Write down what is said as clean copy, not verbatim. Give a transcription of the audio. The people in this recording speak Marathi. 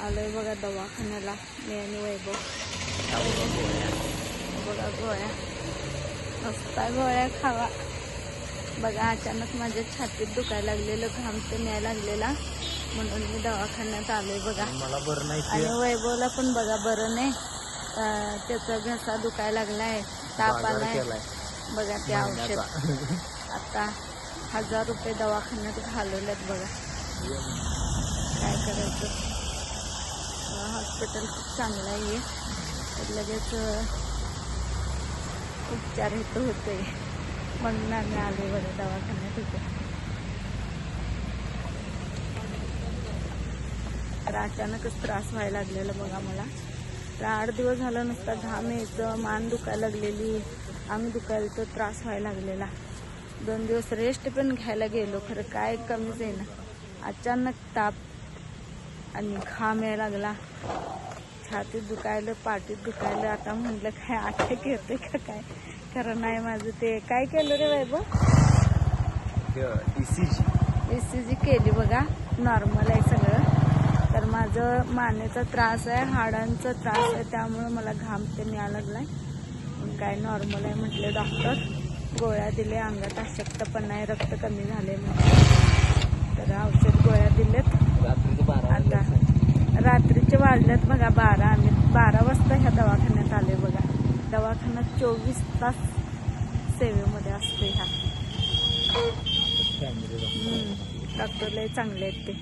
आलोय बघा दवाखान्याला मी आणि वैभव. बघा गोळ्या नुसता गोळ्या खावा. बघा अचानक माझ्या छातीत दुखायला लागलेलं, घाम तर न्यायला लागलेला म्हणून मी दवाखान्यात आलोय बघा. मला बरं नाही आणि वैभवला पण बघा बरं नाही, त्याचा घसा दुखायला लागलाय, ताप आलाय बघा. ते औषध आता 1000 रुपये दवाखान्यात घालवल्यात बघा. काय करायचं. हॉस्पिटल खूप चांगलं आहे, लगेच उपचार इथं होते म्हणून आम्ही आलो बघा दवाखान्यात होते. तर अचानकच त्रास व्हायला लागलेला बघा मला. तर 8 दिवस झालं नुसता घाम यायचं, मान दुखायला लागलेली, अंग दुखायला, त्रास व्हायला लागलेला. 2 दिवस रेस्ट पण घ्यायला गेलो, खरं काय कमीच आहे ना. अचानक ताप आणि घाम यायला लागला, छातीत दुखायलं, पाठीत दुखायलं. आता म्हटलं काय अटॅक येते का काय, खरं नाही. माझं ते काय केलं रे वैभव, ECG केली बघा, नॉर्मल आहे सगळं. तर माझं मानेचा त्रास आहे, हाडांचा त्रास आहे, त्यामुळे मला घाम ते यायला लागलाय. पण काय नॉर्मल आहे म्हटले डॉक्टर. गोळ्या दिले, अंगात अशक्तपणा आहे, रक्त कमी झाले म्हटलं. तर औषध गोळ्या दिलेत. आता रात्रीचे वाजल्यात बघा 12. आम्ही 12 वाजता ह्या दवाखान्यात आले बघा. दवाखाना 24 तास सेवेमध्ये असते ह्या. डॉक्टर लय चांगले आहेत ते.